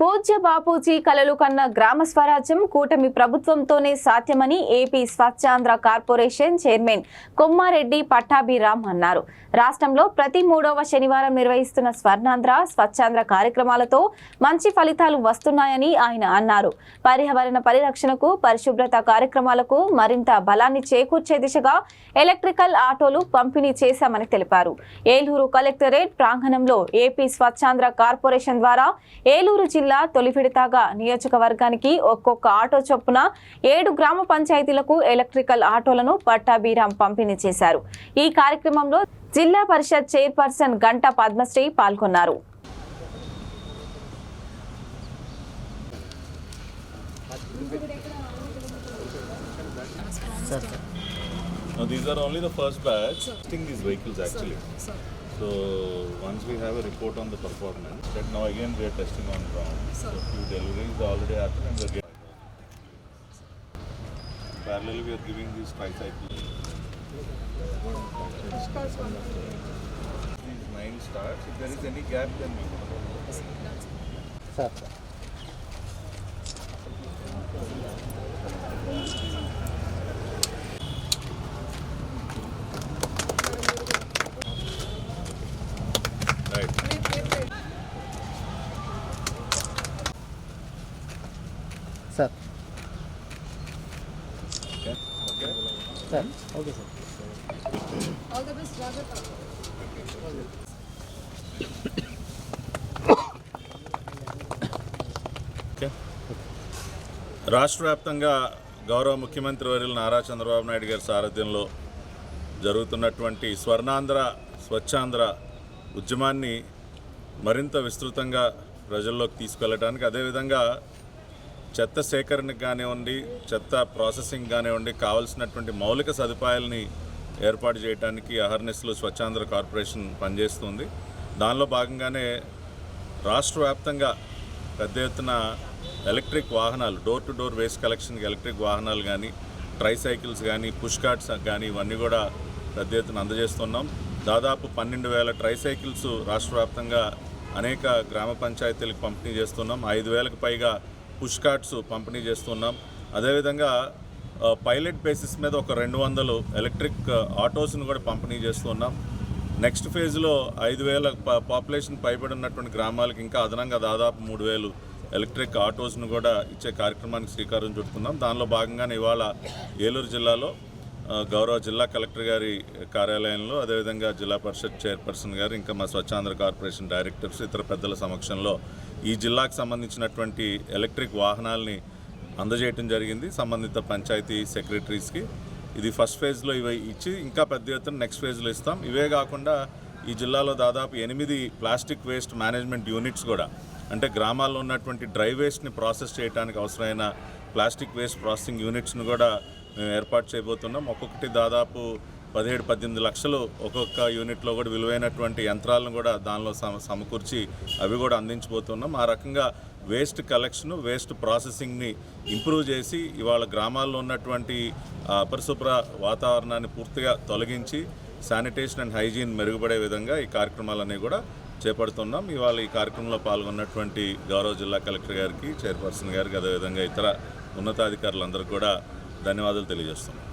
పూజ్య బాపూజీ కలలు కన్న గ్రామ స్వరాజ్యం కూటమి ప్రభుత్వంతోనే సాధ్యమని AP Swachhandhra corporation chairman Kommareddy Pattabhiram అన్నారు. రాష్ట్రంలో ప్రతి 3వ శనివారం నిర్వహిస్తున్న స్వర్ణాంధ్ర స్వచ్ఛాంధ్ర కార్యక్రమాలతో మంచి ఫలితాలు వస్తున్నాయని ఆయన అన్నారు. పర్యావరణ పరిరక్షణకు, పరిశుభ్రత కార్యక్రమాలకు మరింత బలాన్ని చేకూర్చే దిశగా ఎలక్ట్రికల్ ఆటోలు పంపిణీ చేశామని తెలిపారు. ఏలూరు కలెక్టరేట్ ప్రాంగణంలో ఏపీ స్వచ్ఛాంధ్ర కార్పొరేషన్ ద్వారా ఏలూరు జిల్లా తొలి విడతగా నియోజకవర్గానికి ఒక్కొక్క ఆటో చొప్పున 7 గ్రామ పంచాయతీలకు ఎలక్ట్రికల్ ఆటోలను పట్టాభిరామ్ పంపిణీ చేశారు. ఈ కార్యక్రమంలో జిల్లా పరిషత్ చైర్పర్సన్ గంట పద్మశ్రీ పాల్గొన్నారు. Now these are only the first batch testing these vehicles actually. So once we have a report on the performance, that now again we are testing on ground. So few deliveries already happened and we are getting. Parallelly we are giving these tricycles. These 9 starts. If there is any gap, then we can. Sir. Sir. Okay. Okay. Sir. Okay, sir. All the best, Rajat. Okay. రాష్ట్ర వ్యాప్తంగా గౌరవ ముఖ్యమంత్రి వర్యులు నారా చంద్రబాబు నాయుడు గారి సారథ్యంలో జరుగుతున్నటువంటి స్వర్ణాంధ్ర స్వచ్ఛాంధ్ర ఉద్యమాన్ని మరింత విస్తృతంగా ప్రజల్లోకి తీసుకెళ్ళడానికి, అదేవిధంగా చెత్త సేకరణకు కానివ్వండి, చెత్త ప్రాసెసింగ్ కానివ్వండి, కావాల్సినటువంటి మౌలిక సదుపాయాలని ఏర్పాటు చేయడానికి అహర్నిశలు స్వచ్ఛాంధ్ర కార్పొరేషన్ పనిచేస్తుంది. దానిలో భాగంగానే రాష్ట్ర వ్యాప్తంగా పెద్ద ఎత్తున ఎలక్ట్రిక్ వాహనాలు, డోర్ టు డోర్ వేస్ట్ కలెక్షన్కి ఎలక్ట్రిక్ వాహనాలు కానీ, ట్రైసైకిల్స్ కానీ, పుష్ కార్ట్స్ కానీ ఇవన్నీ కూడా పెద్ద ఎత్తున అందజేస్తున్నాం. దాదాపు 12,000 ట్రైసైకిల్స్ రాష్ట్ర వ్యాప్తంగా అనేక గ్రామ పంచాయతీలకు పంపిణీ చేస్తున్నాం. 5,000కు పైగా పుష్ కార్ట్స్ పంపిణీ చేస్తున్నాం. అదేవిధంగా పైలట్ బేసిస్ మీద ఒక 200 ఎలక్ట్రిక్ ఆటోస్ను కూడా పంపిణీ చేస్తున్నాం. నెక్స్ట్ ఫేజ్లో 5,000 పాపులేషన్ పైబడి ఉన్నటువంటి గ్రామాలకు ఇంకా అదనంగా దాదాపు 3,000 ఎలక్ట్రిక్ ఆటోస్ను కూడా ఇచ్చే కార్యక్రమానికి శ్రీకారం చుట్టుకున్నాం. దానిలో భాగంగానే ఇవాళ ఏలూరు జిల్లాలో గౌరవ జిల్లా కలెక్టర్ గారి కార్యాలయంలో, అదేవిధంగా జిల్లా పరిషత్ చైర్పర్సన్ గారు, ఇంకా మా స్వచ్ఛాంధ్ర కార్పొరేషన్ డైరెక్టర్స్, ఇతర పెద్దల సమక్షంలో ఈ జిల్లాకు సంబంధించినటువంటి ఎలక్ట్రిక్ వాహనాలని అందజేయటం జరిగింది సంబంధిత పంచాయతీ సెక్రటరీస్కి. ఇది ఫస్ట్ ఫేజ్లో ఇవి ఇచ్చి ఇంకా పెద్ద ఎత్తున నెక్స్ట్ ఫేజ్లో ఇస్తాం. ఇవే కాకుండా ఈ జిల్లాలో దాదాపు 8 ప్లాస్టిక్ వేస్ట్ మేనేజ్మెంట్ యూనిట్స్ కూడా, అంటే గ్రామాల్లో ఉన్నటువంటి డ్రై వేస్ట్ని ప్రాసెస్ చేయడానికి అవసరమైన ప్లాస్టిక్ వేస్ట్ ప్రాసెసింగ్ యూనిట్స్ను కూడా మేము ఏర్పాటు చేయబోతున్నాం. ఒక్కొక్కటి దాదాపు 17-18 లక్షలు ఒక్కొక్క యూనిట్లో కూడా విలువైనటువంటి యంత్రాలను కూడా దానిలో సమకూర్చి అవి కూడా అందించబోతున్నాం. ఆ రకంగా వేస్ట్ కలెక్షన్, వేస్ట్ ప్రాసెసింగ్ని ఇంప్రూవ్ చేసి ఇవాళ గ్రామాల్లో ఉన్నటువంటి అపరిశుభ్ర వాతావరణాన్ని పూర్తిగా తొలగించి శానిటేషన్ అండ్ హైజీన్ మెరుగుపడే విధంగా ఈ కార్యక్రమాలన్నీ కూడా చేపడుతున్నాం. ఇవాళ ఈ కార్యక్రమంలో పాల్గొన్నటువంటి గౌరవ జిల్లా కలెక్టర్ గారికి, చైర్పర్సన్ గారికి, అదేవిధంగా ఇతర ఉన్నతాధికారులందరికీ కూడా ధన్యవాదాలు తెలియజేస్తున్నాం.